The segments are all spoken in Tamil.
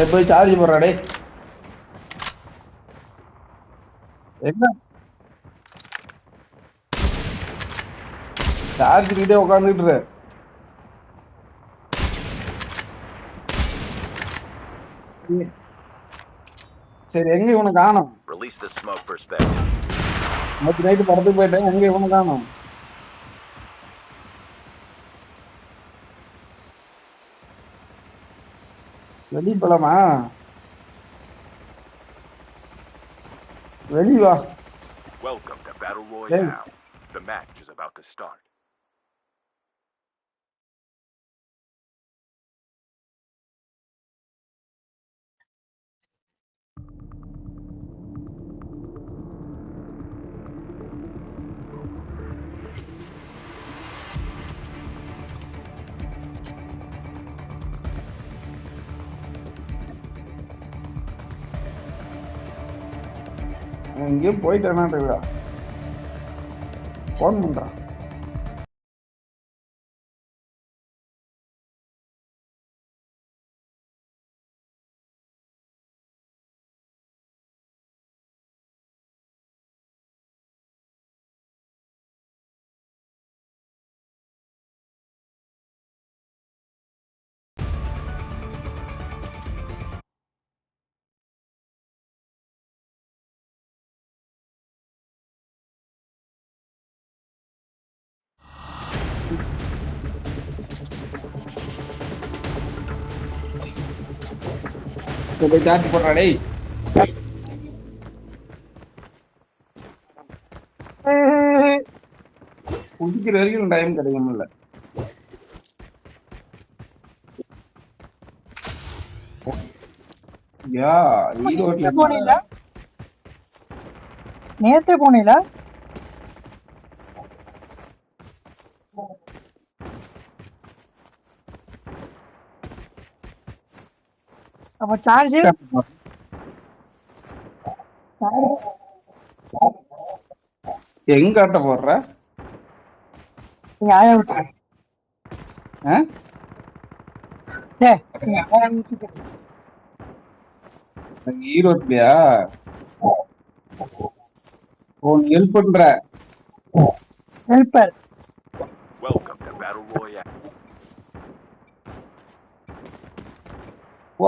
போய் சார்ஜ் போடுறா டே. என்ன சார்ஜ் கிட்டே உட்காந்துட்டு சரி, எங்க இவனை காணும்? நேற்று நைட்டு படத்துக்கு போயிட்டேன், எங்க இவனை காணும்? வெளி போலாமா? வெளி வா. Welcome to Battle Royale. The match is about to start. எங்கேயும் போயிட்டேன்னா போன் பண்றான். போய் சார்ஜ் போடுறா டேய். குடிக்கிற வரைக்கும் டைம் கிடைக்க முடியல. நேத்தே போனீங்களா? அப்ப சார்ஜ் எங்க காட்ட போடுற? ஈரோட்லயா? ஹெல்ப் பண்ற? Helper. Welcome to Battle Royale.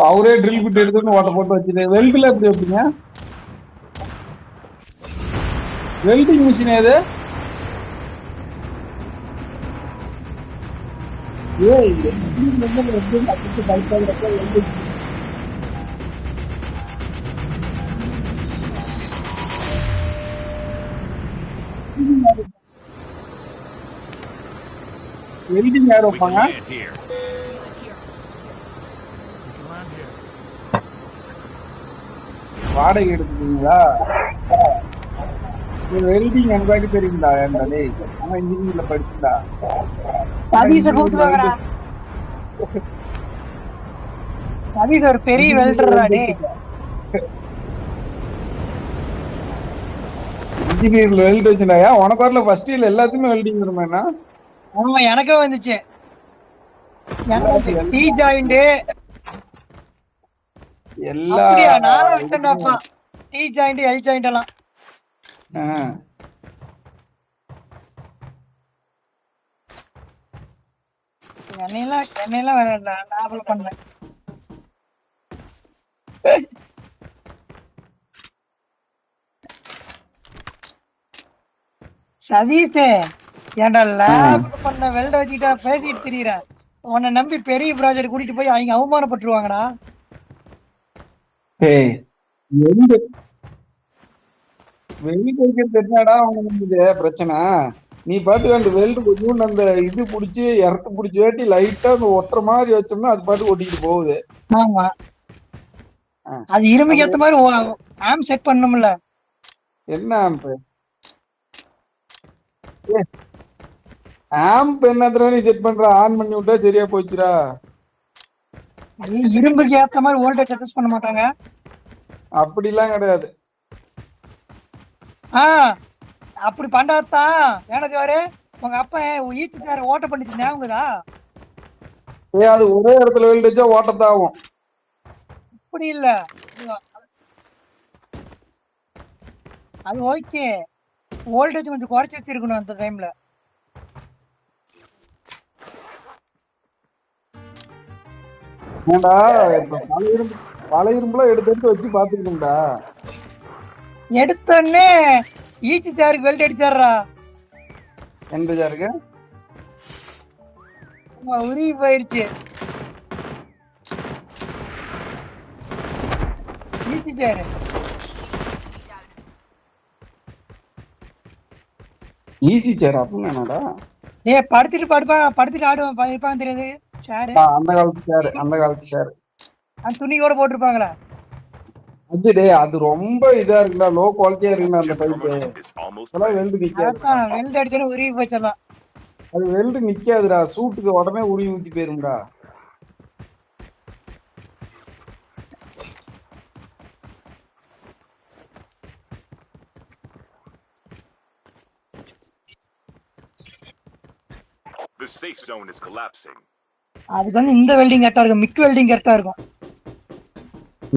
அவரே ட்ரில் பிட் எடுத்துன்னு ஓட்ட போட்டு வச்சுட்டு வெல்டில் எப்படி வைப்பீங்க? வெல்டிங் மிஷின் ஏது? வெல்டிங் யார் வைப்பாங்க? வாடகை எடுத்துக்கீங்களா? வெல்டிங் எனக்கு தெரியுங்களா? ஏன்டாலே அவன் இன்ஜினியர்ல படிச்சுடா. சதீஷ கூப்பிடுவாங்கடா. சதீஷ் ஒரு பெரிய வெல்டர்டா டேய். இன்ஜினியர்ல வெல்ட் வச்சுனாயா? உனக்கு வரல ஃபர்ஸ்ட் இயர்ல எல்லாத்துமே வெல்டிங் வருமானா? ஆமா, எனக்கே வந்துச்சு. எனக்கு டி ஜாயிண்ட் எல்லா நானும் வச்சேன்டாப்பா. டி ஜாயிண்ட் எல் ஜாயிண்ட் எல்லாம். என்னையெல்லாம் வேண்டாம், நான் பண்ணேன். சதீஷ் ஏன்டா லேப் பண்ண வெல்ட வச்சுக்கிட்டா பேசிட்டு திரியற? உன்னை நம்பி பெரிய ப்ராஜெக்ட் கூட்டிட்டு போய் அவங்க அவமானப்பட்டுருவாங்கடா. பிரச்சனை நீ பாட்டு அந்த வெல்டு கொஞ்சம் அந்த இது புடிச்சு இறத்து புடிச்சு வேட்டி லைட்டா அந்த ஒட்டுற மாதிரி வச்சோம்னா அது பாட்டு ஒட்டிக்கிட்டு போகுது. ஆமா, அது இரும்புக்கு ஏத்த மாதிரி ஆம் செட் பண்ணணும்ல. என்ன ஆம்ப்? ஆம்ப் என்னத்துல நீ செட் பண்ற? ஆன் பண்ணி விட்டா சரியா போச்சுடா. இரும்புக்கு ஏத்த மாதிரி வோல்டேஜ் அட்ஜஸ்ட் பண்ண மாட்டாங்க. அப்படிலாம் கிடையாது. அப்படி பண்ணாதான் எனக்கு வரு. உங்க அப்பா ஈட்டுக்கார ஓட்ட பண்ணிச்சு ஞாபகம்தா? அது ஒரே இடத்துல வெல்ட் வச்சா ஓட்டத்தாகும். அப்படி இல்ல, அது ஓகே. வோல்டேஜ் கொஞ்சம் குறைச்சி வச்சிருக்கணும் அந்த டைம்ல. ஏன்டா இப்ப பழைய இரும்புலாம் எடுத்து எடுத்து வச்சு பாத்துக்கணும்டா. எடுத்தோடனே ஈச்சி சாருக்கு வெல்ட் அடிச்சாரா, எந்த ஜாருக்கு? உருகி போயிருச்சு ஈச்சி சாரு. ஈஸி சேர் அப்படின்னு என்னடா? படுத்துட்டு ஆடுவான் இருப்பான் தெரியாது சாரு. அந்த காலத்து சேர், அந்த காலத்து சேர். அந்த துணி கூட போட்டிருப்பாங்களா? அது டே அது ரொம்ப இதா இருக்குடா, லோ குவாலிட்டியா இருக்குடா அந்த Chip pipe. terminal is almost அதெல்லாம் ready. வெல்டு நிக்காது. அதான் வெல்ட் அடிச்சாலும் உருகி போச்சிடலாம். அது வெல்டு நிக்காதுடா, சூட்டுக்கு உடனே உருவி ஊத்தி போயிரும்டா. The safe zone is collapsing. அதுக்கு வந்து இந்த வெல்டிங் கரெக்டா இருக்கும், மிக் வெல்டிங் கரெக்டா இருக்கும்.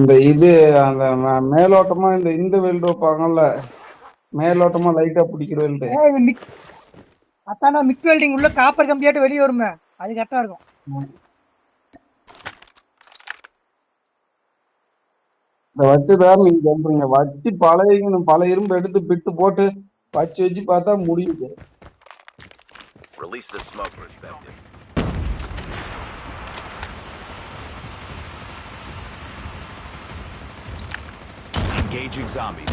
இந்த இது அந்த மேலோட்டமா இந்த வெல்டு வைப்பாங்கல்ல, மேலோட்டமா லைட்டா பிடிக்கிற வெல்டு. இது மிக், அதானா மிக் வெல்டிங் உள்ள காப்பர் கம்பியாட்டு வெளியே வருமே, அது கரெக்டா இருக்கும். இந்த வச்சுதான் நீங்க சொல்றீங்க, வச்சு பழையணும், பழைய இரும்பு எடுத்து பிட்டு போட்டு வச்சு பார்த்தா முடியுது. Release the smoke perspective. Engaging zombies.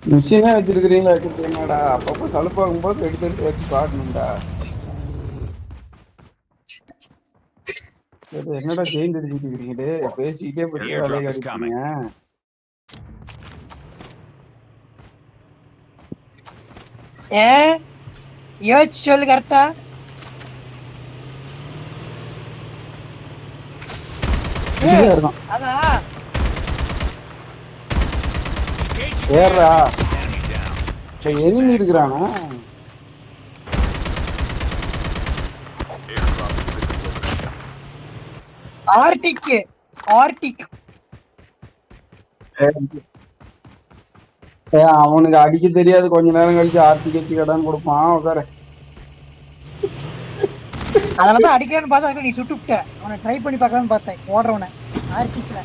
மிஷினே வச்சிருக்கிறீங்களா? வச்சிருக்கீங்கடா, அப்பப்போ சலுப்பாகும் போது எடுத்து எடுத்து வச்சு பார்க்கணும்டா. என்னடா செயின் அடிச்சுட்டு இருக்கிறீங்க? பேசிக்கிட்டே போய் வேலையை அடிப்பீங்க. யோசிச்சு சொல்லு கரெக்டா. அதான் ஏறா எனிமி இருக்கிறானா? ஆர்டிக் அவனுக்கு அடிக்க தெரியாது, கொஞ்ச நேரம் கழிச்சு ஆர்டிக் வச்சு கடன் கொடுப்பான். உட்கார அதனாலதான் அடிக்கலான்னு பார்த்தா நீ சுட்டுவிட்ட. அவனை ட்ரை பண்ணி பார்க்கலான்னு பார்த்தேன் ஓடுறவனை ஆர்டிக்ல.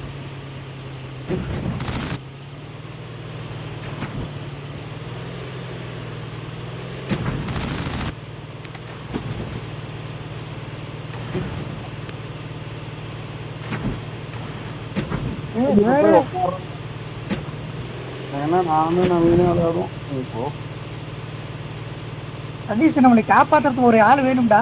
ஏன்னா நானும் நவீனம் விளையாடுவோம். இப்போ சதீஷ் நம்மளை காப்பாத்துறதுக்கு ஒரு ஆள் வேணும்டா.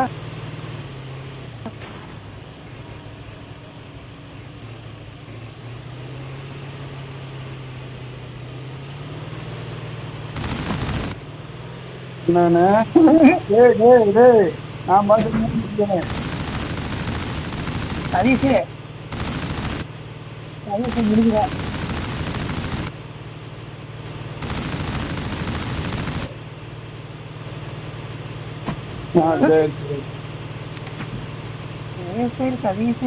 நானு நான் பாத்து சதீஷ் முடிஞ்சுட. சரி சதீஷ்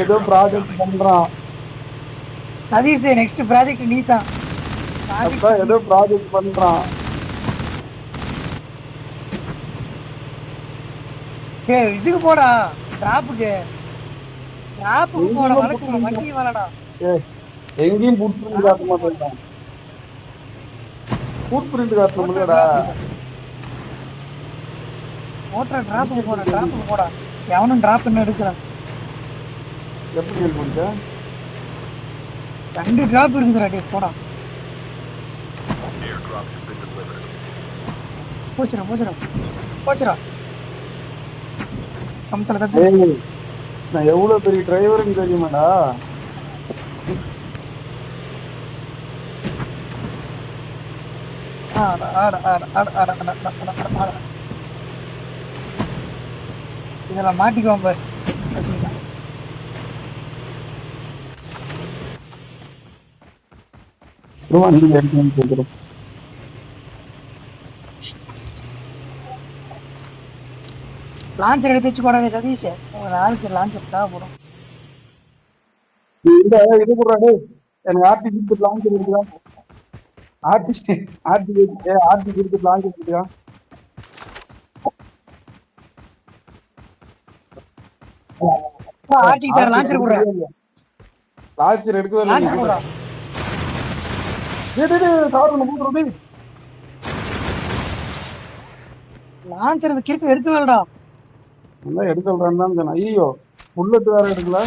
ஏதோ ப்ராஜெக்ட் பண்றான். சதீஷ் நெக்ஸ்ட் ப்ராஜெக்ட் நீ தான். ஏதோ ப்ராஜெக்ட் பண்றான். இதுக்கு போடா, டிராப்புக்கு போட வண்டி வாழடா. எங்கேயும் ஃபுட் பிரிண்ட் காட்ட மாட்டேன். ஃபுட் பிரிண்ட் காட்ட முடியலடா. ஓட்டர் டிராப்புக்கு போடா. எவனும் டிராப் என்ன எடுக்கிறான். எப்படி ஹெல்ப் பண்ணிட்ட? 2 டிராப் இருக்குதுடா. டே போடா. Airdrop has been delivered. போச்சுடா. கம்பல தட்டு. ஏய் நான் எவ்வளவு பெரிய டிரைவர்னு தெரியுமாடா? இதெல்லாம் மாட்டிக்குவான் பாரு. வண்டி எடுக்கணும்னு கேட்குறேன். லான்ச்சர் எடுத்து வச்சு போறாரு சதீஷ். ஒரு ஆளுக்கு லான்ச்சர் தேவைப்படும். இந்த இது போடுறாரு எனக்கு ஆர்டி கொடுத்து லான்ச் இருக்குதா? ஆர்டி ஆர்டி ஆர்டி கொடுத்து லான்ச் இருக்குதா? ஆர்டிகிட்டார் லான்ச்சர் கொடுறேன். லான்ச்சர் எடுக்கவே இல்லை. லான்ச்சர் கொடுறா. லான்ச்சர் இந்த கிறுக்கு எடுத்து வேடா. நல்லா எடுக்கலான்னு தான் சொன்னேன். ஐயோ புல்லட் வேற எடுக்கல.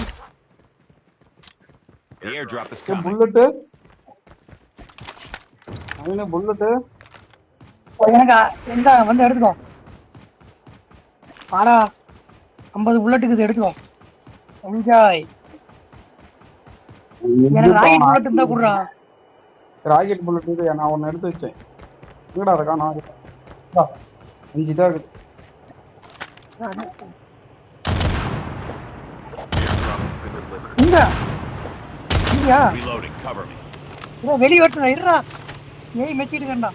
The airdrop is coming. Bullet அவனே புல்லட்டு எனக்கு எந்த வந்து எடுத்துக்கோ. ஆடா 50 புல்லட்டுக்கு இது எடுத்துக்கோ. என்ஜாய். எனக்கு ராக்கெட் புல்லட் இருந்தா குடுறா. ராக்கெட் புல்லட் இது நான் ஒன்னு எடுத்து வச்சேன். எங்கடா இருக்கா? நான் 5 தான் இருக்கு. இங்க இங்கயா? Reloading. Cover me. இதோ வெளிய வரட்டா. இருடா. ஏய் மெச்சிட்டு இருக்கேன்டா.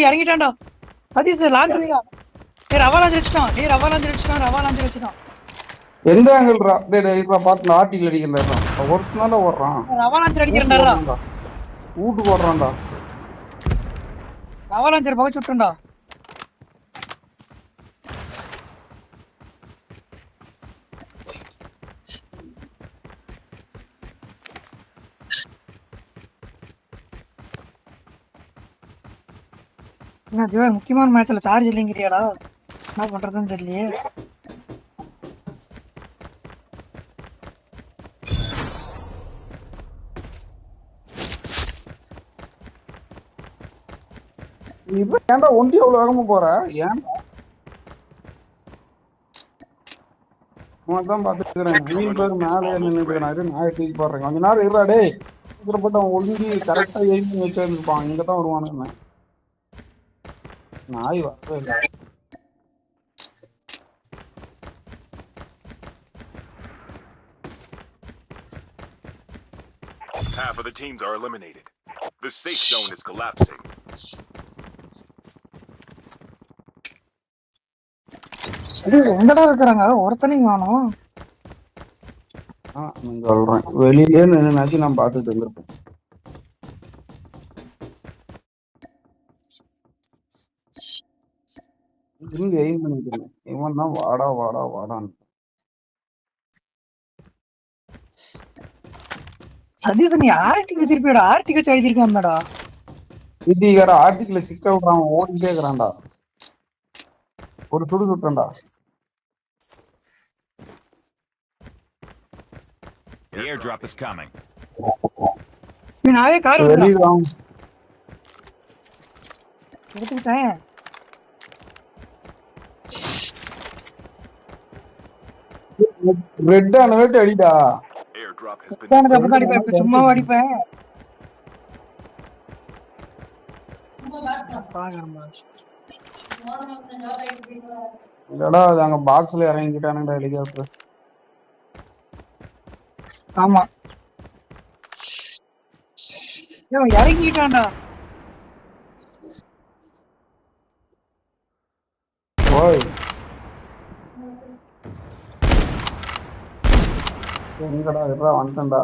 இறங்கிட்டான்டா. சதீஷ் லான்ச் பண்ணியா? ரவா லான்ச் வச்சுட்டான். எந்த ஆங்கிள்ரா? டேய் பாத்து ஆர்டிகல் அடிக்கிறா. ஒருத்தனால ஓடுறான். ரவா லான்ச் அடிக்கிறேன்டா. ஊட்டுக்கு ஓடுறான்டா. ரவா லான்ச் பகச்சு விட்டுண்டா. என்ன முக்கியமான மேட்ச்ல சார்ஜ் இல்லைங்கிறியாடா? என்ன பண்றதுன்னு தெரியலையே. நீ இப்ப ஏன்டா ஒண்டி அவ்வளவு வேகமா போற? ஏன் தான் பாத்துக்கிறேன். மீன் பேர் மேலே நின்றுக்கிறாரு. நாயை தூக்கி போடுறேன். கொஞ்ச நேரம் இருடா. டேய் போட்டு அவன் ஒழுங்கி கரெக்டா எய்ம் பண்ணி வச்சு வந்துருப்பான். இங்கதான் வருவானு நாய் வரவே இல்லை. Half of the teams are eliminated. The safe zone is collapsing. எங்கடா இருக்கிறாங்க? ஒருத்தனையும் காணோம். சொல்றேன் வெளியிலே நின்னாச்சு நான் பாத்துட்டு இருந்திருப்பேன். இங்க எய்ம் பண்ணிக்கிறேன். இவன் தான் வாடான்னு. சதீஷ் நீ ஆர்டிக் வச்சிருப்பியடா. ஆர்டிக் வச்சு அடிச்சிருக்கான்டா. இதுக்கார ஆர்டிக்ல சிக்க விடுறான். ஓடிட்டே இருக்கிறான்டா. ஒரு சுடு சுட்டா. The airdrop is coming. நாவே கார் வெளியிடான் எடுத்துக்கிட்டேன். ரெட் ஆனவேட்டு அடிடா. Airdrop has been அடிப்பேன். சும்மா அடிப்பேன். இல்லடா அது அங்க பாக்ஸ்ல இறங்கிட்டானுடா ஹெலிகாப்டர். ஆமா இறங்கிட்டான்டா. ஓய் எங்கடா இருடா வந்துட்டேன்டா.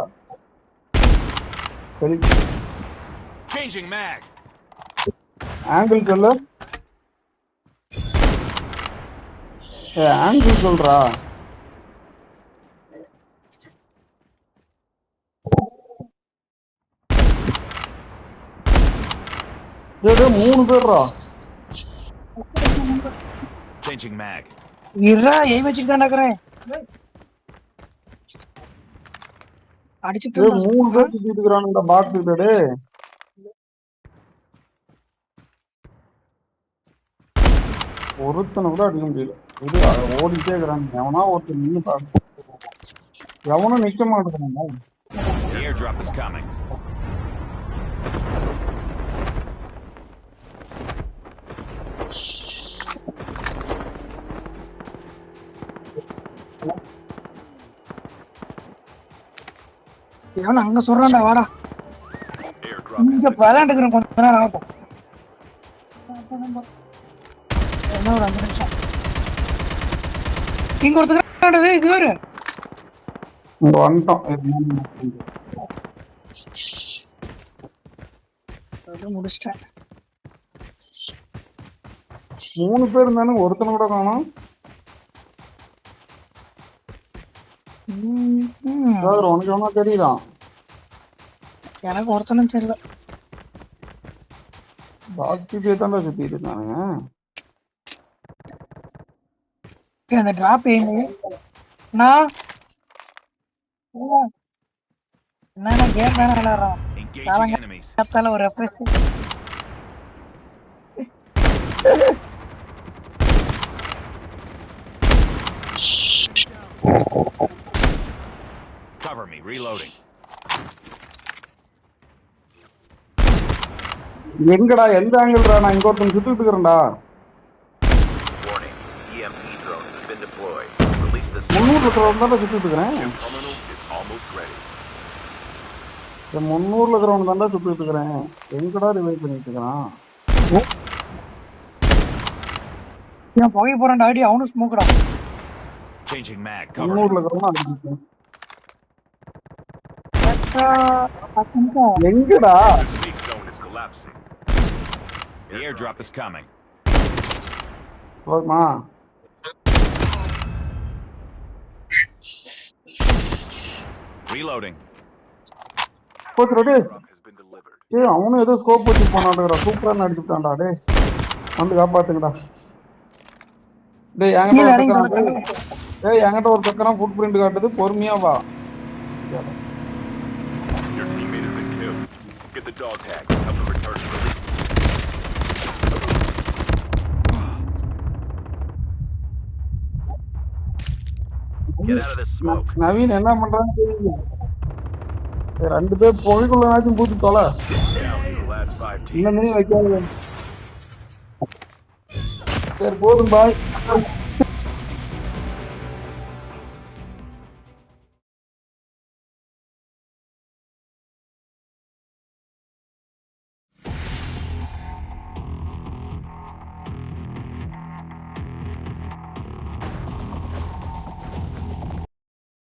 சரி Changing mag. ஆங்கிள் சொல்லு. ஆங்கிள் சொல்றா. மூணு பேர்ரா. Changing mag. இருடா எய்ம் வச்சுட்டு தான் நடக்கிறேன். அடிச்சுட்டு மூணு பேர் சுத்திட்டு இருக்கிறானுங்க பாக்ஸ் கிட்ட. ஒருத்தனை கூட அடிக்க முடியல. இது ஓடிட்டே இருக்கிறாங்க. எவனா ஒருத்தர் நின்று பாக்க எவனும் நிக்க மாட்டேங்கிறாங்க. The airdrop is coming. எவன அங்க சொல்றான்டா வாடா. Airdrop இங்க விளையாண்டுக்கிறேன் கொஞ்ச நேரம் ஆகட்டும். என்ன ஒரு 5 நிமிஷம். இங்க ஒருத்தர் இது வேறு. இங்க வந்துட்டோம். அது முடிச்சிட்டேன். 3 பேர் இருந்தானு ஒருத்தனை கூட காணோம். உனக்கு எவனா தெரியுதான்? எனக்கு ஒருத்தனும் தெரியல. பாக்ஸுக்கே தாண்டா சுத்திட்டு இருந்தானுங்க. அந்த டிராப் நான் என்ன கேம் தானே விளையாடுறோம். Engaging enemies. காத்தால ஒரு ரெஃப்ரெஷ். Cover me. Reloading. எங்கடா எந்த ஆங்கிள்டா? நான் இங்க ஒருத்தன் சுத்திட்டு இருக்கிறேன்டா. warning. EMP drone has been deployed. Release the 300 இருக்கிறவன் தான்டா சுத்திட்டு இருக்கிறேன். terminal is almost ready. 300 இருக்கிறவன் தான்டா சுத்திட்டு இருக்கிறேன். எங்கடா ரிவைவ் பண்ணிட்டு இருக்கிறான்? நான் போய் போறேன்டா. அடி அவனும் ஸ்மோக்றான். Changing mag. Cover 300 me. இருக்கிறவன் அடிச்சிட்டேன். அக்கா எங்கடா? The safe zone is collapsing. The airdrop is coming. போதுமா? Reloading. போச்சு ready. Airdrop has been delivered. ஏய் அவனும் ஏதோ ஸ்கோப் வச்சு போனாடுறா. சூப்பரா நடிச்சுட்டான்டா. டேய் வந்து காப்பாத்துங்கடா. டேய் என்கிட்ட ஒரு சக்கரம். டேய் என்கிட்ட ஒரு சக்கரம் ஃபுட் பிரிண்ட் காட்டுது. பொறுமையா வா. Your teammate has been killed. Get the dog tag. Help them return to release. Get out of this smoke. Naveen என்ன பண்றான்னு தெரியல. 2 பேர் புகைக்குள்ளனாச்சும் பூத்து தொலை. Down to the last 5 teams. இன்னும் வைக்காது. சரி போதும் பாய்.